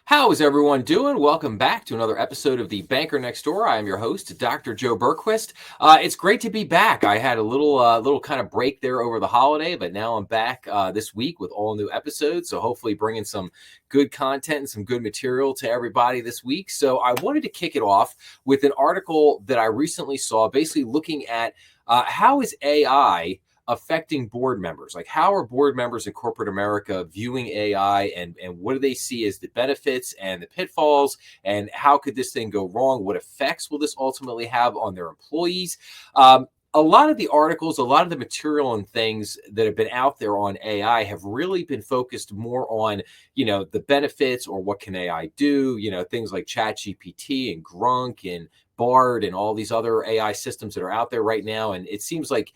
How is everyone doing? Welcome back to another episode of The Banker Next Door. I am your host, Dr. Joe Berquist. It's great to be back. I had a little kind of break there over the holiday, but now I'm back this week with all new episodes. So hopefully bringing some good content and some good material to everybody this week. So I wanted to kick it off with an article that I recently saw, basically looking at how is AI affecting board members? Like, how are board members in corporate America viewing AI, and what do they see as the benefits and the pitfalls, and how could this thing go wrong? What effects will this ultimately have on their employees? A lot of the articles, a lot of the material and things that have been out there on AI have really been focused more on, the benefits or what can AI do, things like ChatGPT and Grunk and Bard and all these other AI systems that are out there right now. And it seems like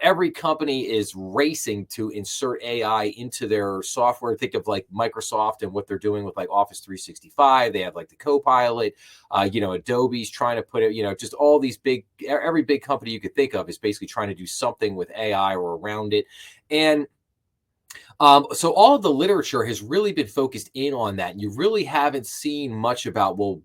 every company is racing to insert AI into their software. Think of like Microsoft and what they're doing with like Office 365. They have like the Copilot, Adobe's trying to put it, just all these every big company you could think of is basically trying to do something with AI or around it. And so all of the literature has really been focused in on that. And you really haven't seen much about, how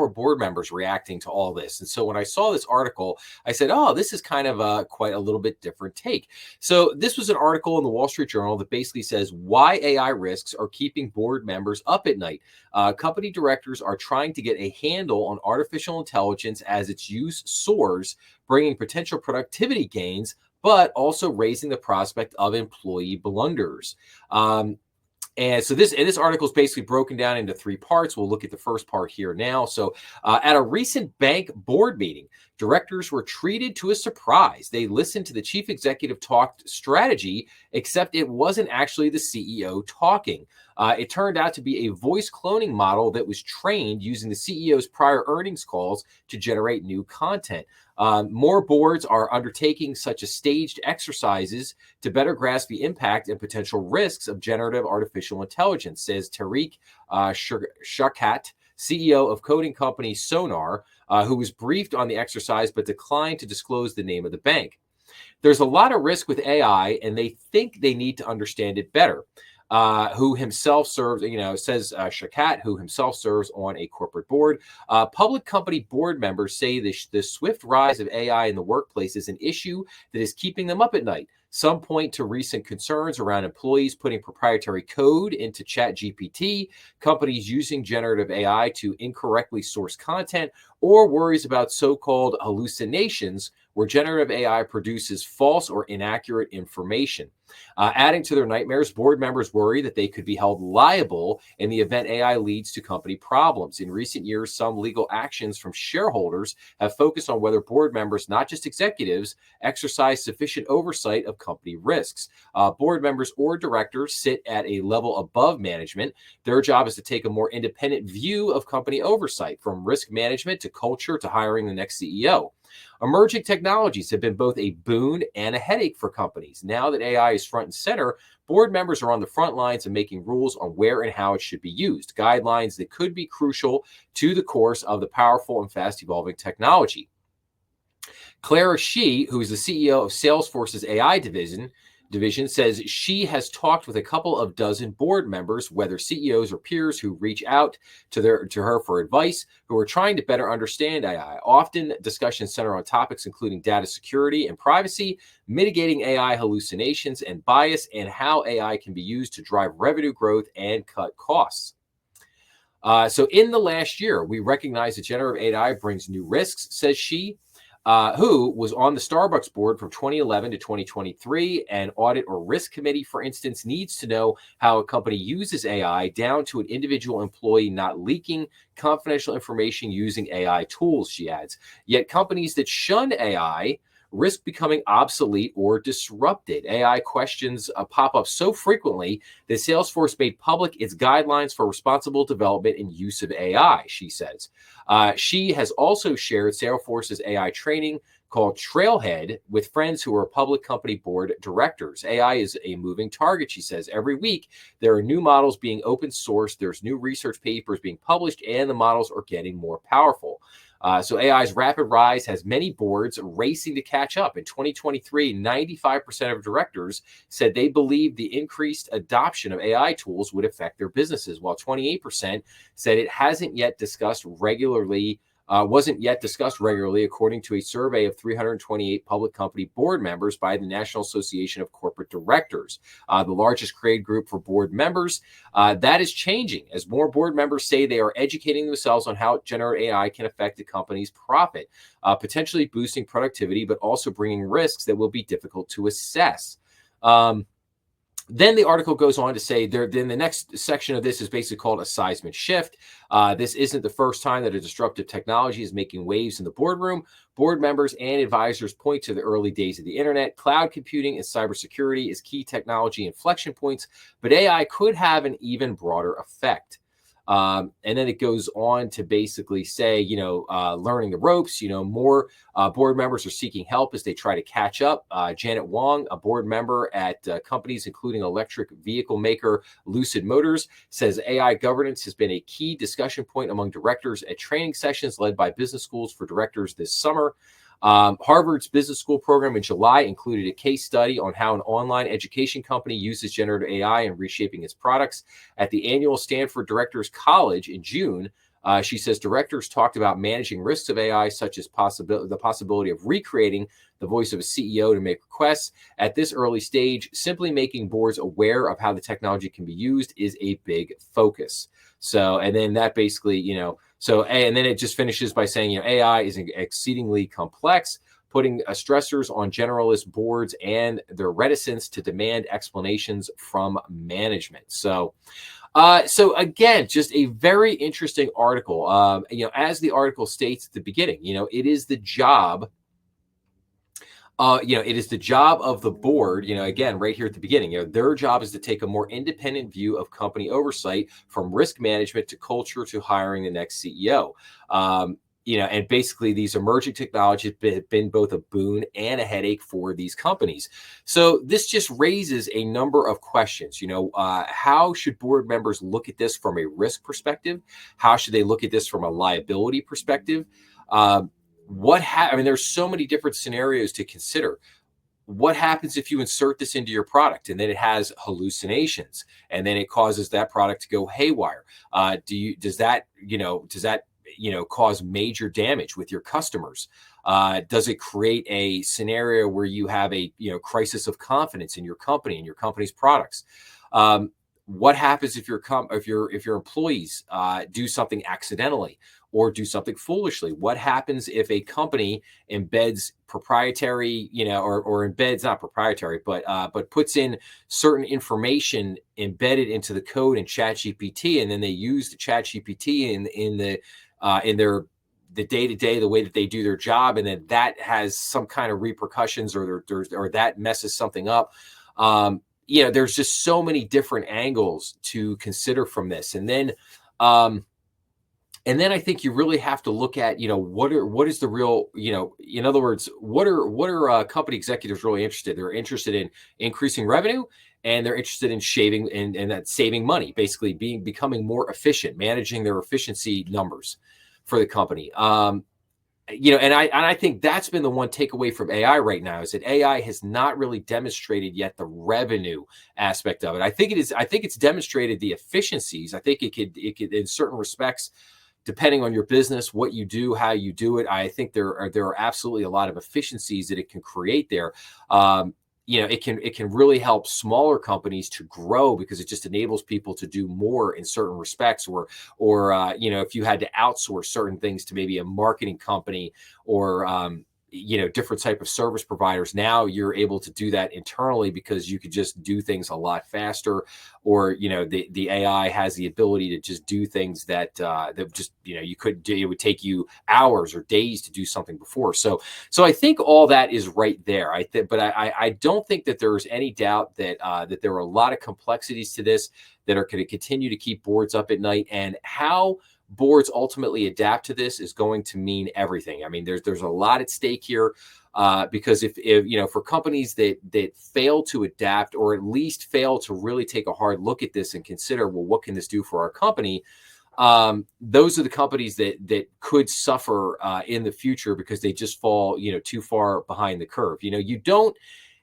are board members reacting to all this? And so when I saw this article, I said, oh, this is kind of quite a little bit different take. So this was an article in the Wall Street Journal that basically says why AI risks are keeping board members up at night. Company directors are trying to get a handle on artificial intelligence as its use soars, bringing potential productivity gains, but also raising the prospect of employee blunders. And so this article is basically broken down into three parts. We'll look at the first part here now. So at a recent bank board meeting, directors were treated to a surprise. They listened to the chief executive talk strategy, except it wasn't actually the CEO talking. It turned out to be a voice cloning model that was trained using the CEO's prior earnings calls to generate new content. More boards are undertaking such a staged exercises to better grasp the impact and potential risks of generative artificial intelligence, says Tariq Shaukat, CEO of coding company Sonar, who was briefed on the exercise but declined to disclose the name of the bank. There's a lot of risk with AI, and they think they need to understand it better. Who himself serves, says Shaukat, who himself serves on a corporate board. Public company board members say the swift rise of AI in the workplace is an issue that is keeping them up at night. Some point to recent concerns around employees putting proprietary code into ChatGPT, companies using generative AI to incorrectly source content, or worries about so-called hallucinations where generative AI produces false or inaccurate information. Adding to their nightmares, board members worry that they could be held liable in the event AI leads to company problems. In recent years, some legal actions from shareholders have focused on whether board members, not just executives, exercise sufficient oversight of company risks. Board members or directors sit at a level above management. Their job is to take a more independent view of company oversight, from risk management to culture to hiring the next CEO. Emerging technologies have been both a boon and a headache for companies. Now that AI is front and center, board members are on the front lines of making rules on where and how it should be used, guidelines that could be crucial to the course of the powerful and fast evolving technology. Clara Shih, who is the CEO of Salesforce's AI division, says she has talked with a couple of dozen board members, whether CEOs or peers, who reach out to her for advice, who are trying to better understand AI. Often discussions center on topics including data security and privacy, mitigating AI hallucinations and bias, and how AI can be used to drive revenue growth and cut costs. So in the last year, we recognize that generative AI brings new risks, says she. Who was on the Starbucks board from 2011 to 2023. An audit or risk committee, for instance, needs to know how a company uses AI, down to an individual employee not leaking confidential information using AI tools, she adds. Yet companies that shun AI risk becoming obsolete or disrupted. AI questions pop up so frequently that Salesforce made public its guidelines for responsible development and use of AI, she says. She has also shared Salesforce's AI training called Trailhead with friends who are public company board directors. AI is a moving target, she says. Every week, there are new models being open sourced, there's new research papers being published, and the models are getting more powerful. So AI's rapid rise has many boards racing to catch up. In 2023, 95% of directors said they believed the increased adoption of AI tools would affect their businesses, while 28% said it wasn't yet discussed regularly, according to a survey of 328 public company board members by the National Association of Corporate Directors, the largest trade group for board members. That is changing as more board members say they are educating themselves on how generative AI can affect the company's profit, potentially boosting productivity, but also bringing risks that will be difficult to assess. Then the article goes on to say then the next section of this is basically called a seismic shift. This isn't the first time that a disruptive technology is making waves in the boardroom. Board members and advisors point to the early days of the internet. Cloud computing and cybersecurity is key technology inflection points, but AI could have an even broader effect. And then it goes on to basically say, learning the ropes, more board members are seeking help as they try to catch up. Janet Wong, a board member at companies including electric vehicle maker Lucid Motors, says AI governance has been a key discussion point among directors at training sessions led by business schools for directors this summer. Harvard's business school program in July included a case study on how an online education company uses generative AI in reshaping its products. At the annual Stanford Directors College in June, she says directors talked about managing risks of AI, such as the possibility of recreating the voice of a CEO to make requests. At this early stage, simply making boards aware of how the technology can be used is a big focus. So, and then that basically, and then it just finishes by saying, AI is exceedingly complex, putting stressors on generalist boards and their reticence to demand explanations from management. So again, just a very interesting article. As the article states at the beginning, it is the job. It is the job of the board, again, right here at the beginning, their job is to take a more independent view of company oversight, from risk management to culture to hiring the next CEO. And basically these emerging technologies have been both a boon and a headache for these companies. So this just raises a number of questions. How should board members look at this from a risk perspective? How should they look at this from a liability perspective? There's so many different scenarios to consider. What happens if you insert this into your product and then it has hallucinations and then it causes that product to go haywire? Does that cause major damage with your customers? Does it create a scenario where you have a crisis of confidence in your company and your company's products? What happens if your employees do something accidentally or do something foolishly? What happens if a company embeds proprietary, or embeds not proprietary, but puts in certain information embedded into the code in ChatGPT, and then they use the ChatGPT in the day-to-day, the way that they do their job, and then that has some kind of repercussions, or that messes something up. There's just so many different angles to consider from this. And then I think you really have to look at, what is the real, in other words, what are company executives really interested? They're interested in increasing revenue, and they're interested in shaving and that saving money, basically becoming more efficient, managing their efficiency numbers for the company. And I think that's been the one takeaway from AI right now, is that AI has not really demonstrated yet the revenue aspect of it. I think it's demonstrated the efficiencies. I think it could in certain respects, depending on your business, what you do, how you do it. I think there are absolutely a lot of efficiencies that it can create there. It can really help smaller companies to grow, because it just enables people to do more in certain respects, or if you had to outsource certain things to maybe a marketing company, or different type of service providers, now you're able to do that internally because you could just do things a lot faster, or the AI has the ability to just do things that just you couldn't do. It would take you hours or days to do something before. So I think all that is right there. But I don't think that there's any doubt that that there are a lot of complexities to this that are going to continue to keep boards up at night, and how boards ultimately adapt to this is going to mean everything. I mean, there's a lot at stake here, because if for companies that fail to adapt, or at least fail to really take a hard look at this and consider, well, what can this do for our company? those are the companies that could suffer in the future because they just fall, too far behind the curve. You don't.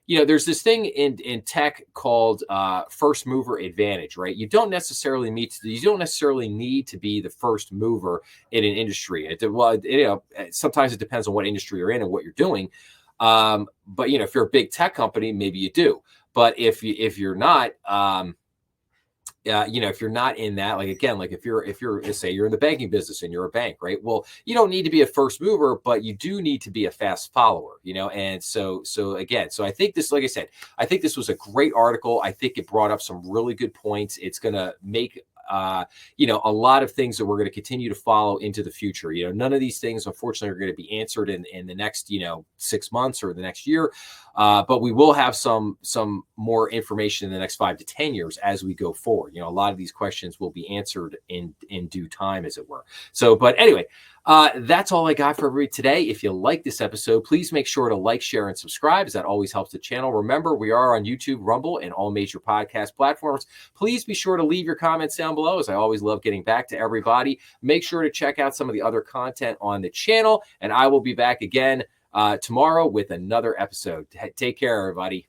There's this thing in tech called first mover advantage, right? You don't necessarily need to be the first mover in an industry. Sometimes it depends on what industry you're in and what you're doing. But if you're a big tech company, maybe you do. But if you're not, if you're not in that, like, again, like if you're say you're in the banking business and you're a bank, right? Well, you don't need to be a first mover, but you do need to be a fast follower, And so I think this, like I said, I think this was a great article. I think it brought up some really good points. It's going to make a lot of things that we're going to continue to follow into the future. None of these things, unfortunately, are going to be answered in the next, 6 months or the next year. But we will have some more information in the next 5 to 10 years as we go forward. A lot of these questions will be answered in due time, as it were. So, but anyway, that's all I got for everybody today. If you like this episode, please make sure to like, share, and subscribe, as that always helps the channel. Remember, we are on YouTube, Rumble, and all major podcast platforms. Please be sure to leave your comments down below, as I always love getting back to everybody. Make sure to check out some of the other content on the channel, and I will be back again tomorrow with another episode. Take care, everybody.